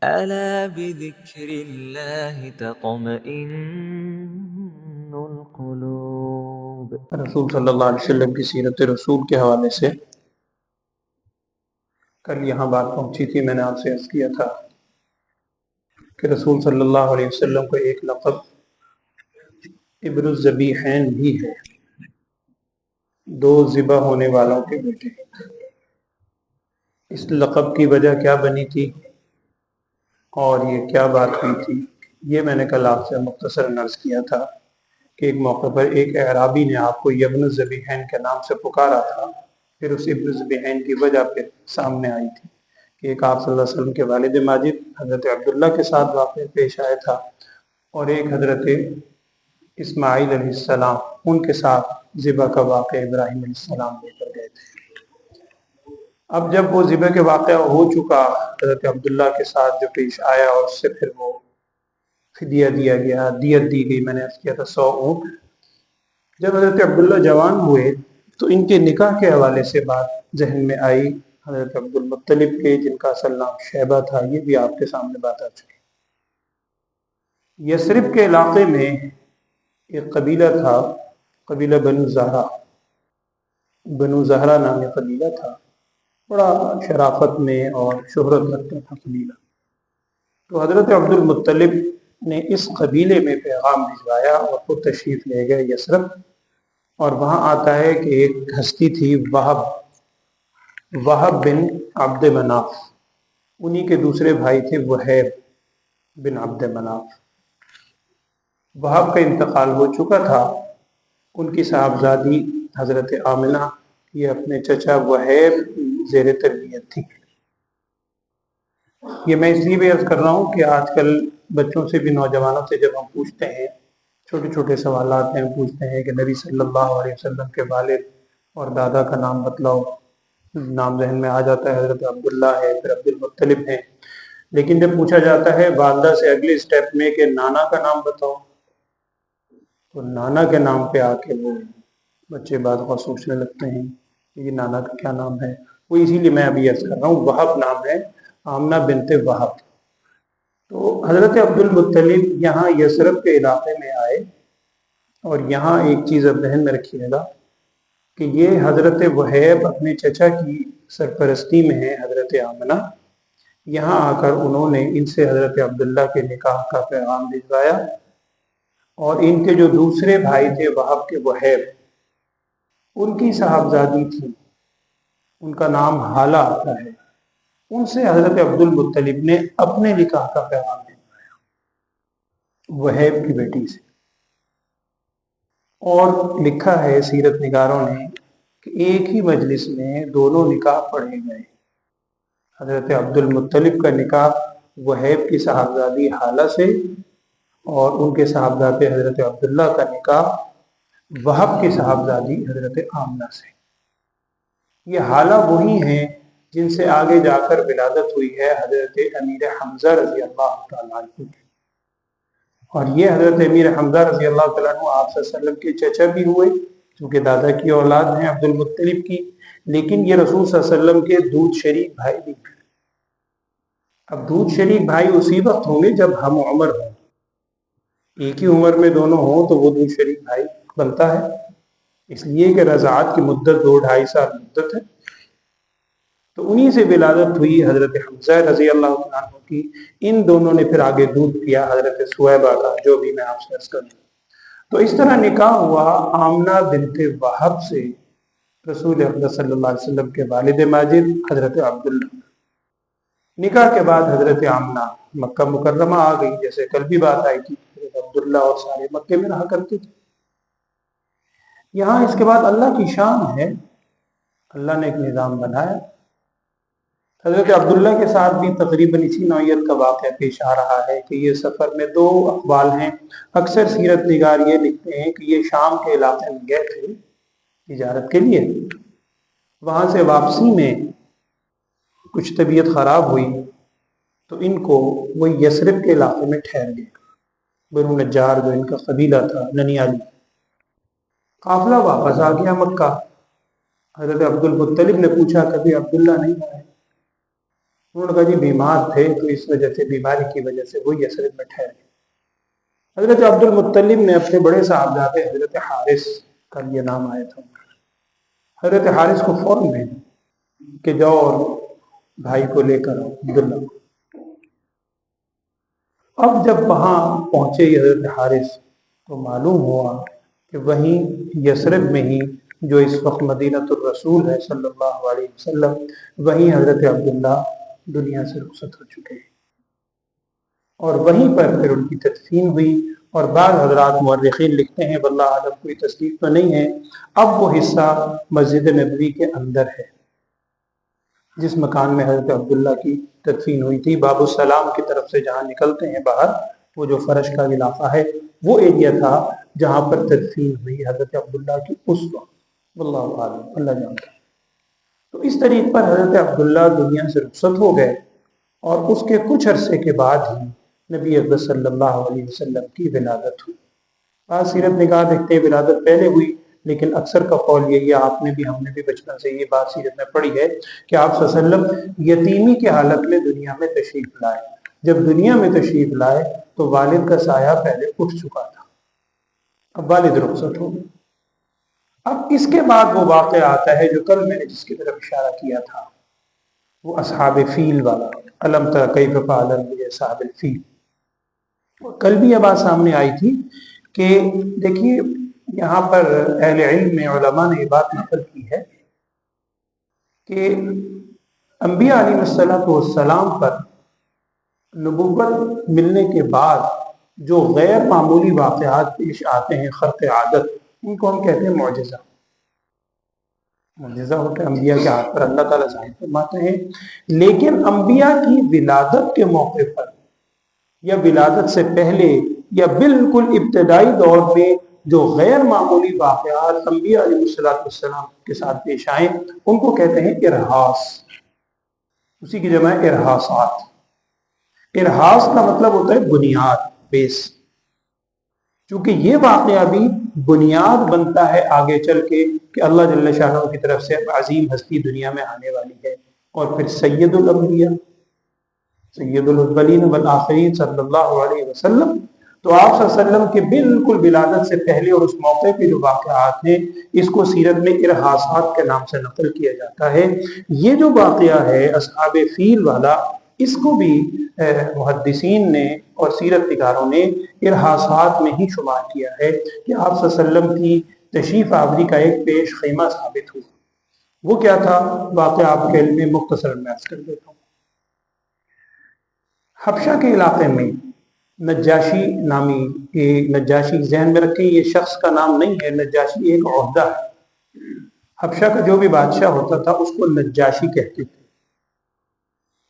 ألا بذكر الله تطمئن القلوب۔ رسول صلی اللہ علیہ وسلم کی سیرت رسول کے حوالے سے کل یہاں بات پہنچی تھی، میں نے آپ سے عرض کیا تھا کہ رسول صلی اللہ علیہ وسلم کو ایک لقب ابن الذبیحین بھی ہے، دو ذبح ہونے والوں کے بیٹے۔ اس لقب کی وجہ کیا بنی تھی اور یہ کیا بات ہوئی تھی، یہ میں نے کل آپ سے مختصر عرض کیا تھا کہ ایک موقع پر ایک اعرابی نے آپ کو ابن الذبیحین کے نام سے پکارا تھا۔ پھر اس ابن الذبیحین کی وجہ پھر سامنے آئی تھی کہ ایک آپ صلی اللہ علیہ وسلم کے والد ماجد حضرت عبداللہ کے ساتھ واقعہ پیش آیا تھا، اور ایک حضرت اسماعیل علیہ السلام ان کے ساتھ ذبح کا واقعہ ابراہیم علیہ السلام لے کر گئے تھے۔ اب جب وہ ذبح کے واقعہ ہو چکا، حضرت عبداللہ کے ساتھ جو پیش آیا اور اس سے پھر وہ فدیہ دیا گیا، دیت دی گئی، میں نے عرض کیا تھا 100 اونٹ۔ جب حضرت عبداللہ جوان ہوئے تو ان کے نکاح کے حوالے سے بات ذہن میں آئی، حضرت عبد المطلب کے جن کا اصل نام شیبہ تھا، یہ بھی آپ کے سامنے بات آ چکی۔ یثرب کے علاقے میں ایک قبیلہ تھا، قبیلہ بنو زہرہ نامی قبیلہ تھا، بڑا شرافت میں اور شہرت رکھتا تھا قبیلہ۔ تو حضرت عبد المطلب نے اس قبیلے میں پیغام بھجوایا اور خود تشریف لے گئے یثرب، اور وہاں آتا ہے کہ ایک ہستی تھی وہب بن عبد مناف، انہی کے دوسرے بھائی تھے وہیب بن عبد مناف۔ وہب کا انتقال ہو چکا تھا، ان کی صاحبزادی حضرت آمنہ یہ اپنے چچا وہیب زیر تربیت تھی۔ یہ میں اس لیے بھی عرض کر رہا ہوں کہ آج کل بچوں سے بھی، نوجوانوں سے جب ہم پوچھتے ہیں، چھوٹے چھوٹے سوالات ہیں، پوچھتے ہیں کہ نبی صلی اللہ علیہ وسلم کے والد اور دادا کا نام بتلاؤ، نام ذہن میں آ جاتا ہے حضرت عبداللہ ہے، پھر عبد المطلب ہے، لیکن جب پوچھا جاتا ہے والدہ سے اگلے سٹیپ میں کہ نانا کا نام بتاؤ، تو نانا کے نام پہ آ کے وہ بچے بعض اوقات سوچنے لگتے ہیں کہ یہ نانا کا کیا نام ہے۔ وہ اسی لیے میں ابھی عرض کر رہا ہوں، وہب نام ہے، آمنہ بنت وہب۔ تو حضرت عبد المطلب یہاں یثرب کے علاقے میں آئے، اور یہاں ایک چیز اب ذہن میں رکھیے گا کہ یہ حضرت وہیب اپنے چچا کی سرپرستی میں ہے، حضرت آمنہ، یہاں آ کر انہوں نے ان سے حضرت عبداللہ کے نکاح کا پیغام بھجوایا، اور ان کے جو دوسرے بھائی تھے وہب کے وہیب، ان کی صاحبزادی تھی، ان کا نام حالہ آتا ہے، ان سے حضرت عبد المطلب نے اپنے نکاح کا پیغام بھجوایا وہیب کی بیٹی سے۔ اور لکھا ہے سیرت نگاروں نے کہ ایک ہی مجلس میں دونوں نکاح پڑھے گئے، حضرت عبد المطلب کا نکاح وہیب کی صاحبزادی حالہ سے، اور ان کے صاحبزادے حضرت عبداللہ کا نکاح وہب کی صاحبزادی حضرت آمنہ سے۔ یہ حالہ وہی ہیں جن سے آگے جا کر ولادت ہوئی ہے حضرت امیر حمزہ رضی اللہ تعالیٰ عنہ کی، اور یہ حضرت امیر حمزہ رضی اللہ تعالیٰ عنہ آپ صلی اللہ علیہ وسلم کے چچا بھی ہوئے، چونکہ دادا کی اولاد ہیں عبد المطلب کی، لیکن یہ رسول صلی اللہ علیہ وسلم کے دودھ شریک بھائی بھی ہیں۔ اب دودھ شریک بھائی اسی وقت ہوں گے جب ہم عمر ہوں، ایک ہی عمر میں دونوں ہوں تو وہ دودھ شریک بھائی بنتا ہے، اس لیے کہ رضاعت کی مدت 2-2.5 سال مدت ہے۔ تو انہی سے ولادت ہوئی حضرت حمزہ رضی اللہ عنہ کی، ان دونوں نے پھر آگے دودھ پیا حضرت سویبہ کا، جو بھی میں آپ سے عرض کروں۔ تو اس طرح نکاح ہوا آمنہ بنت وہب سے رسول اکرم صلی اللہ علیہ وسلم کے والد ماجد حضرت عبداللہ۔ نکاح کے بعد حضرت آمنہ مکہ مکرمہ آ گئی، جیسے کل بھی بات آئی تھی، حضرت عبداللہ اور سارے مکے میں رہا کرتے تھے۔ یہاں اس کے بعد اللہ کی شان ہے، اللہ نے ایک نظام بنایا۔ حضرت عبداللہ کے ساتھ بھی تقریباً اسی نوعیت کا واقعہ پیش آ رہا ہے کہ یہ سفر میں 2 اقوال ہیں۔ اکثر سیرت نگار یہ لکھتے ہیں کہ یہ شام کے علاقے میں گئے تھے تجارت کے لیے، وہاں سے واپسی میں کچھ طبیعت خراب ہوئی تو ان کو وہ یثرب کے علاقے میں ٹھہر گئے، بنو نجار جو ان کا قبیلہ تھا، ننیالی۔ قافلہ واپس آ گیا مکہ۔ حضرت عبد المطلب نے پوچھا کبھی عبداللہ نہیں آئے، انہوں نے کہا جی بیمار تھے تو اس وجہ سے، بیماری کی وجہ سے وہ یثرب میں ٹھہرے۔ حضرت عبد المطلب نے اپنے بڑے صاحبزادے حضرت حارث کا یہ نام آیا تھا، حضرت حارث کو فوراً بھیجا کہ جاؤ اور بھائی کو لے کر آؤ عبداللہ کو۔ اب جب وہاں پہنچے حضرت حارث تو معلوم ہوا کہ وہیں یثرب میں ہی جو اس وقت مدینہ الرسول ہے صلی اللہ علیہ وسلم، وہیں حضرت عبداللہ دنیا سے رخصت ہو چکے ہیں، اور وہیں پر پھر ان کی تدفین ہوئی۔ اور بعض حضرات مورخین لکھتے ہیں، واللہ عالم کوئی تصدیق تو نہیں ہے، اب وہ حصہ مسجد نبوی کے اندر ہے جس مکان میں حضرت عبداللہ کی تدفین ہوئی تھی۔ باب السلام کی طرف سے جہاں نکلتے ہیں باہر، وہ جو فرش کا علاقہ ہے، وہ ایریا تھا جہاں پر تدفین ہوئی حضرت عبداللہ کی اس وقت، واللہ عالم، اللہ جانتا۔ تو اس طریق پر حضرت عبداللہ دنیا سے رخصت ہو گئے، اور اس کے کچھ عرصے کے بعد ہی نبی اکرم صلی اللہ علیہ وسلم کی ولادت ہوئی۔ بعض سیرت نگاہ دیکھتے ہیں ولادت پہلے ہوئی، لیکن اکثر کا قول یہی ہے، آپ نے بھی ہم نے بھی بچپن سے یہ بات سیرت میں پڑھی ہے کہ آپ صلی اللہ علیہ وسلم یتیمی کی حالت میں دنیا میں تشریف لائے۔ جب دنیا میں تشریف لائے تو والد کا سایہ پہلے اٹھ چکا تھا، اب والد رخصت ہو گئے۔ اب اس کے بعد وہ واقعہ آتا ہے جو کل میں نے جس کی طرف اشارہ کیا تھا، وہ اصحاب فیل والا، الم تر کیف فعل باصحاب الفیل۔ کل بھی یہ بات سامنے آئی تھی کہ دیکھیے یہاں پر اہل علم میں علماء نے یہ بات نقل کی ہے کہ انبیاء علیہ السلام پر نبوت ملنے کے بعد جو غیر معمولی واقعات پیش آتے ہیں خرق عادت، ان کو ہم کہتے ہیں معجزہ۔ معجزہ ہوتا ہے انبیاء کے ہاتھ پر اللہ تعالیٰ ظاہر فرماتے ہیں، لیکن انبیاء کی ولادت کے موقع پر یا ولادت سے پہلے یا بالکل ابتدائی دور میں جو غیر معمولی واقعات انبیاء علیہ السلام کے ساتھ پیش آئیں، ان کو کہتے ہیں ارہاس، اسی کی جمع ہے ارہاسات۔ ارہاس کا مطلب ہوتا ہے بنیاد، بیس، چونکہ یہ واقعہ بھی بنیاد بنتا ہے آگے چل کے کہ اللہ جل شانہ کی طرف سے عظیم ہستی دنیا میں آنے والی ہے، اور پھر سید الانبیاء، سید الاولین والآخرین صلی اللہ علیہ وسلم۔ تو آپ صلی اللہ علیہ وسلم کے بالکل ولادت سے پہلے اور اس موقع کے جو واقعات ہیں، اس کو سیرت میں ارہاسات کے نام سے نقل کیا جاتا ہے۔ یہ جو واقعہ ہے اصحاب فیل والا، اس کو بھی محدثین نے اور سیرت نگاروں نے ارہاسات میں ہی شمار کیا ہے کہ آپ صلی اللہ علیہ وسلم کی تشریف آوری کا ایک پیش خیمہ ثابت ہوا۔ وہ کیا تھا واقعہ آپ کے علم میں مختصر میں عرض کر دیتا ہوں۔ حبشہ کے علاقے میں نجاشی نامی، نجاشی ذہن میں رکھیں یہ شخص کا نام نہیں ہے، نجاشی ایک عہدہ ہے۔ حبشہ کا جو بھی بادشاہ ہوتا تھا اس کو نجاشی کہتے تھے،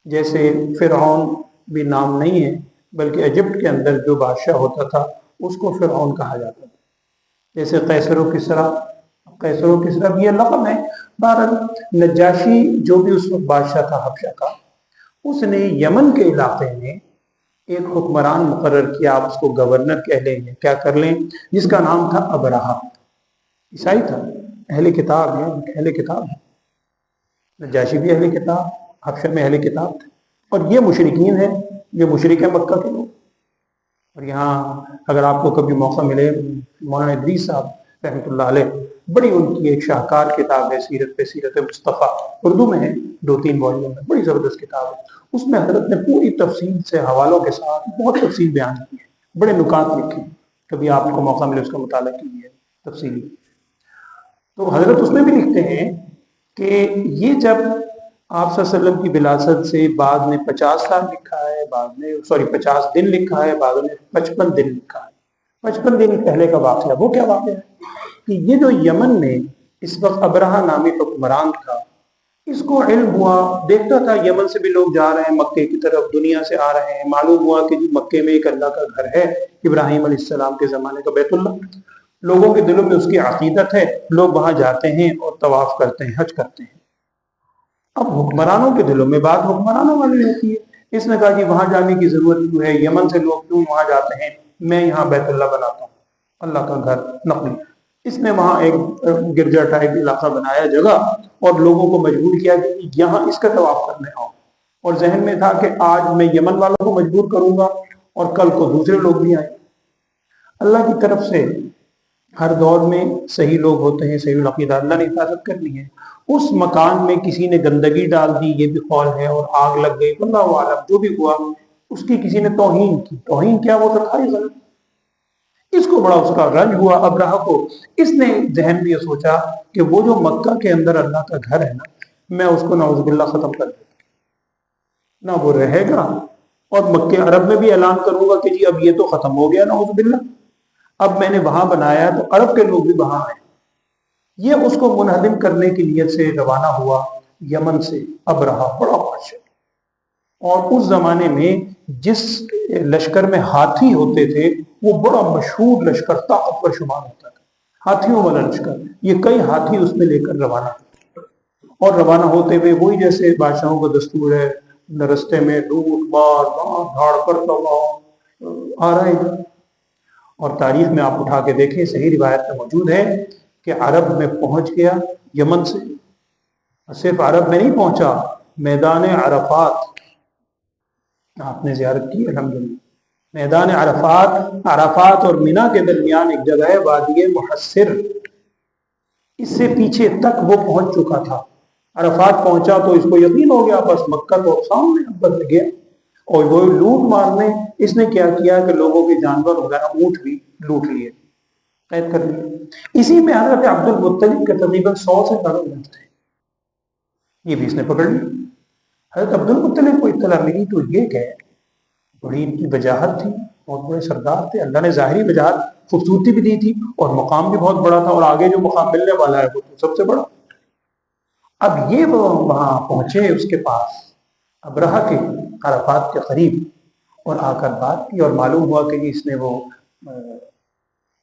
جیسے فرعون بھی نام نہیں ہے بلکہ ایجپٹ کے اندر جو بادشاہ ہوتا تھا اس کو فرعون کہا جاتا تھا، جیسے قیصر و کسریٰ، قیصر و کسریٰ بھی یہ لقب ہے۔ بہرحال نجاشی جو بھی اس وقت بادشاہ تھا حبشہ کا، اس نے یمن کے علاقے میں ایک حکمران مقرر کیا، آپ اس کو گورنر کہہ لیں یا کیا کر لیں، جس کا نام تھا ابرہہ۔ عیسائی تھا، اہل کتاب ہے، اہل کتاب ہے، نجاشی بھی اہل کتاب، حبشہ میں اہل کتاب تھے، اور یہ مشرکین ہیں، یہ مشرک مکہ کے لوگ۔ اور یہاں اگر آپ کو کبھی موقع ملے، مولانا ادریس صاحب رحمۃ اللہ علیہ، بڑی ان کی ایک شاہکار کتاب ہے سیرت پہ، سیرت مصطفیٰ، اردو میں ہے، 2-3 والیوم میں، بڑی زبردست کتاب ہے۔ اس میں حضرت نے پوری تفصیل سے حوالوں کے ساتھ بہت تفصیل بیان کی ہے، بڑے نکات لکھے ہیں، کبھی آپ کو موقع ملے اس کا مطالعہ کیجیے تفصیلی۔ تو حضرت اس میں بھی لکھتے ہیں کہ یہ جب آپ صلی اللہ علیہ وسلم کی ولادت سے بعد میں 50 سال لکھا ہے، بعد میں 50 دن لکھا ہے، بعد میں 55 دن لکھا ہے۔ 55 دن پہلے کا واقعہ وہ کیا واقعہ ہے کہ یہ جو یمن میں اس وقت ابرہہ نامی حکمران تھا، اس کو علم ہوا، دیکھتا تھا یمن سے بھی لوگ جا رہے ہیں مکے کی طرف، دنیا سے آ رہے ہیں، معلوم ہوا کہ مکے میں ایک اللہ کا گھر ہے، ابراہیم علیہ السلام کے زمانے کا بیت اللہ، لوگوں کے دلوں میں اس کی عقیدت ہے، لوگ وہاں جاتے ہیں اور طواف کرتے ہیں، حج کرتے ہیں۔ اب حکمرانوں کے دلوں میں بات حکمرانوں والی ہوتی ہے، اس نے کہا کہ وہاں جانے کی ضرورت کیوں ہے، یمن سے لوگ کیوں وہاں جاتے ہیں، میں یہاں بیت اللہ بناتا ہوں، اللہ کا گھر نقلی۔ اس نے وہاں ایک گرجا ٹائپ علاقہ بنایا جگہ، اور لوگوں کو مجبور کیا کہ یہاں اس کا طواف کرنے آؤ۔ اور ذہن میں تھا کہ آج میں یمن والوں کو مجبور کروں گا اور کل کو دوسرے لوگ بھی آئیں۔ اللہ کی طرف سے ہر دور میں صحیح لوگ ہوتے ہیں، صحیح العقیدہ، اللہ نے حفاظت کرنی ہے۔ اس مکان میں کسی نے گندگی ڈال دی، یہ بھی قول ہے، اور آگ لگ گئی، واللہ عالم جو بھی ہوا، اس کی کسی نے توہین کی، توہین کیا وہ سرکاری غلط، اس کو بڑا اس کا رنج ہوا ابرہہ کو۔ اس نے ذہن میں یہ سوچا کہ وہ جو مکہ کے اندر اللہ کا گھر ہے نا، میں اس کو نعوذ باللہ ختم کر دوں، نہ وہ رہے گا، اور مکہ عرب میں بھی اعلان کروں گا کہ جی اب یہ تو ختم ہو گیا نعوذ باللہ، اب میں نے وہاں بنایا تو عرب کے لوگ بھی وہاں آئے۔ یہ اس کو منہدم کرنے کی نیت سے روانہ ہوا یمن سے ابرہہ، بڑا بادشاہ، اور اس زمانے میں جس لشکر میں ہاتھی ہوتے تھے وہ بڑا مشہور لشکر، طاقتور شمار ہوتا تھا، ہاتھیوں والا لشکر، یہ کئی ہاتھی اس میں لے کر روانہ ہوتے، اور روانہ ہوتے ہوئے وہی جیسے بادشاہوں کا دستور ہے، رستے میں لوٹ مار دھاڑ کر آ رہے ہیں۔ اور تاریخ میں آپ اٹھا کے دیکھیں، صحیح روایت میں موجود ہے کہ عرب میں پہنچ گیا یمن سے، صرف عرب میں نہیں پہنچا، میدان عرفات آپ نے زیارت کی الحمدللہ، میدان عرفات، عرفات اور مینا کے درمیان ایک جگہ ہے وادی محصر، اس سے پیچھے تک وہ پہنچ چکا تھا۔ عرفات پہنچا تو اس کو یقین ہو گیا بس مکہ تو سامنے اب بدل گیا، اور وہ لوٹ مارنے اس نے کیا کیا کہ لوگوں کے جانور وغیرہ اونٹ بھی لوٹ لیے، قید کر لیے۔ اسی میں حضرت عبد المطلب کے تقریباً 100 سے زیادہ اونٹ تھے، یہ بھی اس نے پکڑ لی۔ حضرت عبد المطلب کو اطلاع ملی تو یہ کہ بڑی ان کی وجاہت تھی، بہت بڑے سردار تھے، اللہ نے ظاہری وجاہت خوبصورتی بھی دی تھی، اور مقام بھی بہت بڑا تھا، اور آگے جو مقام ملنے والا ہے وہ سب سے بڑا۔ اب یہ وہ وہاں پہنچے اس کے پاس ابرہہ کے عرفات کے قریب، اور آ کر بات کی، اور معلوم ہوا کہ اس نے وہ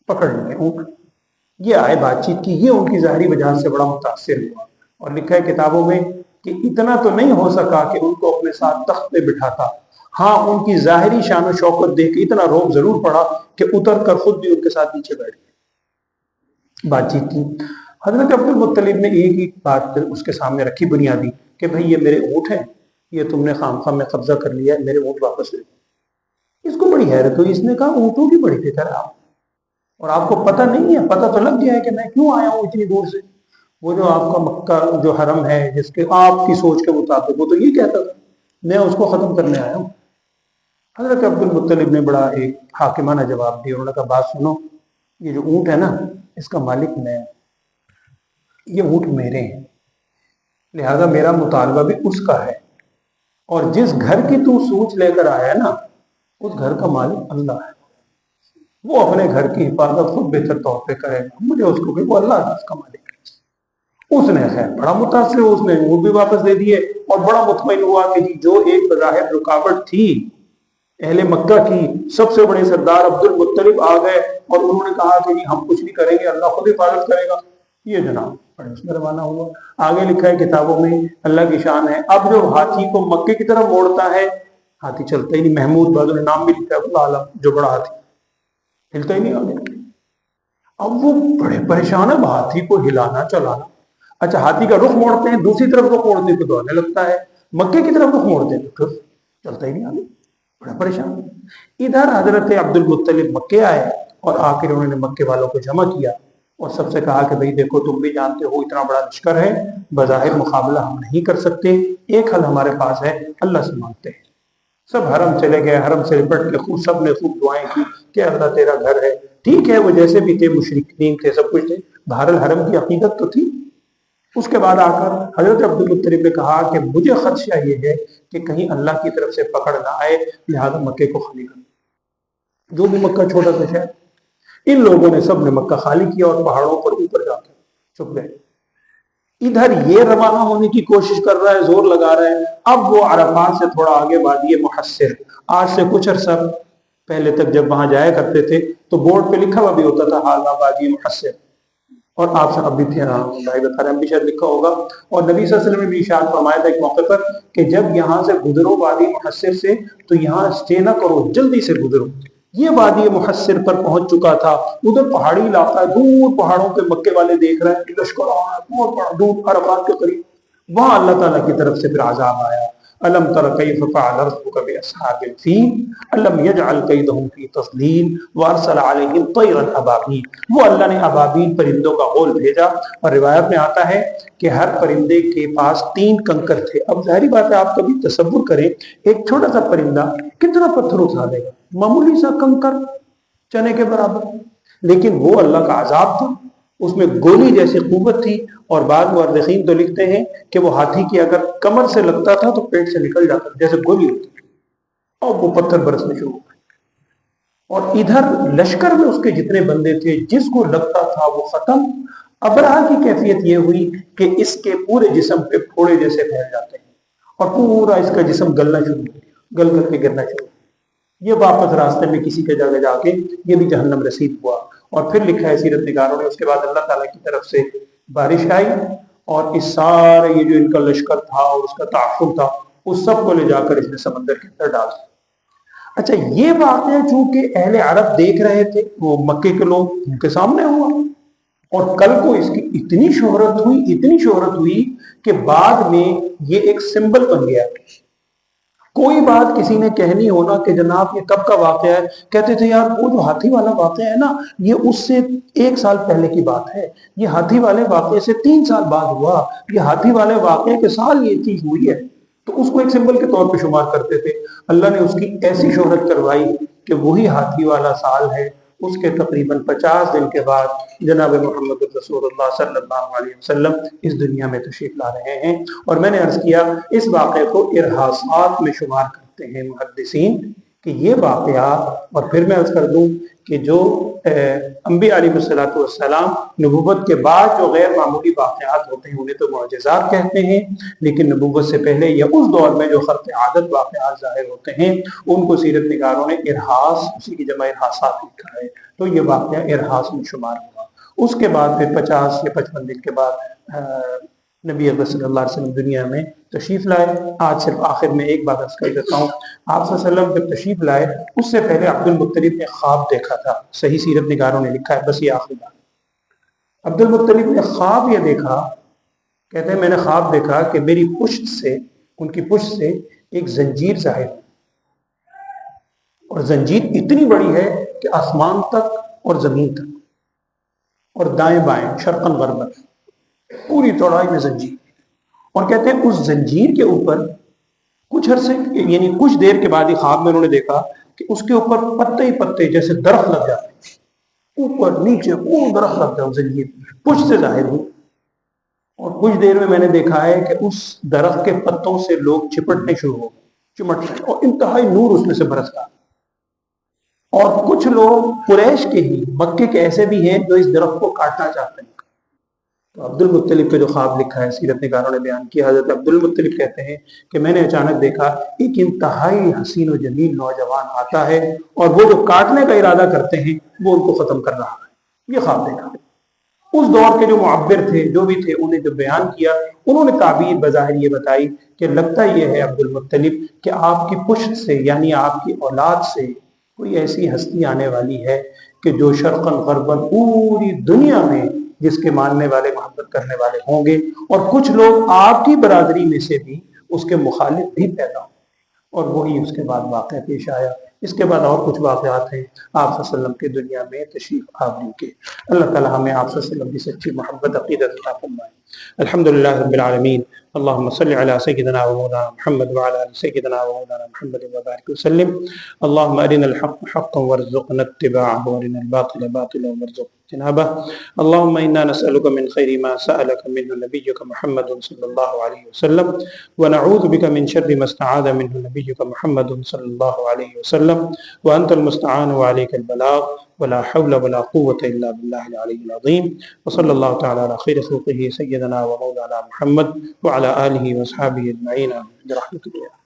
پکڑ لیے اونٹ۔ یہ آئے بات چیت کی، یہ ان کی ظاہری وجہ سے بڑا متاثر ہوا، اور لکھا ہے کتابوں میں کہ اتنا تو نہیں ہو سکا کہ ان کو اپنے ساتھ تخت پہ بٹھاتا، ہاں ان کی ظاہری شان و شوکت دیکھ کے اتنا روب ضرور پڑا کہ اتر کر خود بھی ان کے ساتھ نیچے بیٹھ گئے، بات چیت کی۔ حضرت عبد المطلب نے ایک ہی بات اس کے سامنے رکھی بنیادی، کہ بھئی یہ میرے اونٹ ہیں، یہ تم نے خامخواہ میں قبضہ کر لیا ہے، میرے اونٹ واپس لے دو۔ اس کو بڑی حیرت ہوئی، اس نے کہا اونٹوں کی بڑی فکر ہے آپ، اور آپ کو پتہ نہیں ہے، پتہ تو لگ گیا ہے کہ میں کیوں آیا ہوں اتنی دور سے، وہ جو آپ کا مکہ جو حرم ہے جس کے آپ کی سوچ کے مطابق، وہ تو یہ کہتا تھا، میں اس کو ختم کرنے آیا ہوں۔ حضرت عبد المطلب نے بڑا ایک حاکمانہ جواب دیا، انہوں نے کہا بات سنو، یہ جو اونٹ ہے نا اس کا مالک میں، یہ اونٹ میرے ہیں، لہذا میرا مطالبہ بھی اس کا ہے، اور جس گھر کی تو سوچ لے کر آیا ہے نا اس گھر کا مالک اللہ ہے، وہ اپنے گھر کی حفاظت خود بہتر طور پہ کرے گا، مجھے اس کو کہ وہ اللہ ہے اس کا مالک ہے۔ اس نے خیر بڑا متاثر ہوا، اس نے اونٹ بھی واپس دے دیے، اور بڑا مطمئن ہوا کہ جی جو ایک بظاہر رکاوٹ تھی اہل مکہ کی، سب سے بڑے سردار عبد المطلب آ گئے، اور انہوں نے کہا کہ جی ہم کچھ نہیں کریں گے، اللہ خود حفاظت کرے گا، یہ جناب بڑے اس میں روانہ ہوا۔ آگے لکھا ہے کتابوں میں، اللہ کی شان ہے، اب جو ہاتھی کو مکے کی طرف موڑتا ہے، ہاتھی چلتا ہی نہیں، محمود بہادر نام بھی لکھا ہے، اللہ عالم جو بڑا ہاتھی ہلتا ہی نہیں آگے۔ اب وہ بڑے پریشان ہے، ہاتھی کو ہلانا چلانا، اچھا ہاتھی کا رخ موڑتے ہیں، دوسری طرف رخ موڑتے ہیں تو دوڑنے لگتا ہے، مکے کی طرف رخ موڑتے ہیں تو چلتا ہی نہیں آگے، بڑا پریشان۔ ادھر حضرت عبد المطلب مکے آئے، اور آ کر انہوں نے مکے والوں کو جمع کیا، اور سب سے کہا کہ بھئی دیکھو تم بھی جانتے ہو اتنا بڑا لشکر ہے، بظاہر مقابلہ ہم نہیں کر سکتے، ایک حل ہمارے پاس ہے، اللہ سے مانگتے ہیں۔ سب حرم چلے گئے، حرم سے لپٹ کے خوب سب نے خوب دعائیں کی کہ اللہ تیرا گھر ہے، ٹھیک ہے وہ جیسے بھی تھے مشرکین تھے، سب کچھ تھے، بہرحال حرم کی عقیدت تو تھی۔ اس کے بعد آ کر حضرت عبد المطلب نے کہا کہ مجھے خدشہ یہ ہے کہ کہیں اللہ کی طرف سے پکڑ نہ آئے، لہذا مکے کو خالی کر، جو بھی مکہ چھوٹا سا شہر۔ ان لوگوں نے سب نے مکہ خالی کیا، اور پہاڑوں پر اوپر جا کر چھپ گئے۔ ادھر یہ روانہ ہونے کی کوشش کر رہا ہے، زور لگا رہا ہے۔ اب وہ عرفات سے تھوڑا آگے وادی محصر، آج سے کچھ عرصہ پہلے تک جب وہاں جایا کرتے تھے تو بورڈ پہ لکھا ہوا بھی ہوتا تھا ہاذا وادی محصر، اور آپ سے اب بھی بھائی بتا رہے ہیں بھی شاید لکھا ہوگا، اور نبی صلی اللہ علیہ وسلم نے بھی ارشاد فرمایا تھا ایک موقع پر کہ جب یہاں سے گزرو وادی محصر سے تو یہاں اسٹے نہ کرو، جلدی سے گزرو۔ یہ وادی محصر پر پہنچ چکا تھا، ادھر پہاڑی علاقہ ہے، دور پہاڑوں کے مکے والے دیکھ رہے ہیں لشکر آ رہا ہے بہت بڑا، دور عرفات کے قریب، وہاں اللہ تعالیٰ کی طرف سے پھر عذاب آیا۔ الم تر کیف فعل ربک باصحاب الفیل الم یجعل کیدہم فی تضلیل وارسل علیہم طیرا ابابیل. وہ اللہ نے ابابیل پرندوں کا غول بھیجا، اور روایت میں آتا ہے کہ ہر پرندے کے پاس 3 کنکر تھے. اب ظاہری بات ہے، آپ کبھی تصور کریں ایک چھوٹا سا پرندہ کتنا پتھر اٹھا لے گا، معمولی سا کنکر چنے کے برابر، لیکن وہ اللہ کا عذاب تھا، اس میں گولی جیسی قوت تھی. اور بعض مورخین تو لکھتے ہیں کہ وہ ہاتھی کی اگر کمر سے لگتا تھا تو پیٹ سے نکل جاتا تھا جیسے گولی ہوتی، اور وہ پتھر برسنے شروع ہو گئے. اور ادھر لشکر میں اس کے جتنے بندے تھے جس کو لگتا تھا وہ ختم. ابرہہ کی کیفیت یہ ہوئی کہ اس کے پورے جسم پہ پھوڑے جیسے پھیل جاتے ہیں اور پورا اس کا جسم گلنا شروع ہو گیا، گل کر کے گرنا شروع. یہ واپس راستے میں کسی کے جگہ جا کے یہ بھی جہنم رسید ہوا. اور پھر لکھا ہے سیرت نگاروں نے اس کے بعد اللہ تعالیٰ کی طرف سے بارش آئی، اور اس سارے یہ جو ان کا لشکر تھا اور اس کا تعاقب تھا اس سب کو لے جا کر اس نے سمندر کے اندر ڈال دیا. اچھا، یہ واقعہ چونکہ اہل عرب دیکھ رہے تھے، وہ مکے کے لوگ، ان کے سامنے ہوا، اور کل کو اس کی اتنی شہرت ہوئی کہ بعد میں یہ ایک سمبل بن گیا. کوئی بات کسی نے کہنی ہونا کہ جناب یہ کب کا واقعہ ہے، کہتے تھے یار وہ جو ہاتھی والا واقعہ ہے نا یہ اس سے 1 سال پہلے کی بات ہے، یہ ہاتھی والے واقعے سے 3 سال بعد ہوا، یہ ہاتھی والے واقعے کے سال یہ چیز ہوئی ہے. تو اس کو ایک سمبل کے طور پہ شمار کرتے تھے. اللہ نے اس کی ایسی شہرت کروائی کہ وہی ہاتھی والا سال ہے. اس کے تقریباً 50 دن کے بعد جناب محمد رسول اللہ صلی اللہ علیہ وسلم اس دنیا میں تشریف لا رہے ہیں. اور میں نے عرض کیا اس واقعے کو ارہاسات میں شمار کرتے ہیں محدثین کہ یہ واقعہ. اور پھر میں عرض کر دوں کہ جو انبیاء علیہ السلام نبوت کے بعد جو غیر معمولی واقعات ہوتے ہیں انہیں تو معجزات کہتے ہیں، لیکن نبوت سے پہلے یا اس دور میں جو خرق عادت واقعات ظاہر ہوتے ہیں ان کو سیرت نگاروں نے ارہاس، اسی کی جمع ارہاسات لکھا ہے. تو یہ واقعہ ارہاس میں شمار ہوا. اس کے بعد پھر 50 یا 55 دن کے بعد نبی اکرم صلی اللہ علیہ وسلم دنیا میں تشریف لائے. آج صرف آخر میں ایک بات عرض کر دیتا ہوں، آپ صلی اللہ علیہ وسلم جب تشریف لائے اس سے پہلے عبد المطلب نے خواب دیکھا تھا. صحیح سیرت نگاروں نے لکھا ہے، بس یہ آخری بات. عبد المطلب نے خواب یہ دیکھا، کہتے ہیں میں نے خواب دیکھا کہ میری پشت سے، ان کی پشت سے ایک زنجیر ظاہر، اور زنجیر اتنی بڑی ہے کہ آسمان تک اور زمین تک، اور دائیں بائیں شرقاً غرباً پوری چوڑائی میں زنجیر. اور کہتے ہیں اس زنجیر کے اوپر کچھ عرصے یعنی کچھ دیر کے بعد ہی خواب میں انہوں نے دیکھا کہ اس کے اوپر پتے ہی پتے جیسے درخت لگ جاتے ہیں، اوپر نیچے پورا درخت لگ جاتا زنجیر پشت سے ظاہر ہوئی. اور کچھ دیر میں نے دیکھا ہے کہ اس درخت کے پتوں سے لوگ چپٹنے شروع ہو گئے، چمٹنے، اور انتہائی نور اس میں سے برس رہا. اور کچھ لوگ قریش کے ہی، مکے کے ایسے بھی ہیں جو اس درخت کو کاٹنا چاہتے ہیں. تو عبد المطلب کا جو خواب لکھا ہے سیرت نگاروں نے بیان کیا، حضرت عبد المطلب کہتے ہیں کہ میں نے اچانک دیکھا ایک انتہائی حسین و جمیل نوجوان آتا ہے اور وہ جو کاٹنے کا ارادہ کرتے ہیں وہ ان کو ختم کر رہا ہے. یہ خواب دیکھا. اس دور کے جو معبر تھے، جو بھی تھے، انہیں جو بیان کیا، انہوں نے تعبیر بظاہر یہ بتائی کہ لگتا یہ ہے عبد المطلب کہ آپ کی پشت سے یعنی آپ کی اولاد سے کوئی ایسی ہستی آنے والی ہے کہ جو شرقاً غرباً پوری دنیا میں جس کے ماننے والے محبت کرنے والے ہوں گے، اور کچھ لوگ آپ کی برادری میں سے بھی اس کے مخالف بھی پیدا ہوں. اور وہی اس کے بعد واقعہ پیش آیا. اس کے بعد اور کچھ واقعات ہیں آپ صلی اللہ علیہ وسلم کے دنیا میں تشریف آوری کے. اللہ تعالی ہمیں آپ صلی اللہ علیہ وسلم کی سچی محبت عقیدت عطا فرمائے. الحمدللہ رب العالمین. اللهم صل على سيدنا ومولانا محمد وعلى آل سيدنا ومولانا محمد وبارك وسلم. اللهم أرنا الحق حقا وارزقنا اتباعه وأرنا الباطل باطلا وارزقنا اجتنابه. اللهم إنا نسألك من خير ما سألك منه نبيك محمد صلى الله عليه وسلم، ونعوذ بك من شر ما استعاذ منه نبيك محمد صلى الله عليه وسلم، وأنت المستعان وعليك البلاغ، ولا حول ولا قوة إلا بالله العلي العظيم. وصلى الله تعالى على خير خلقه سيدنا ومولانا محمد وعلى آله وأصحابه أجمعين برحمته.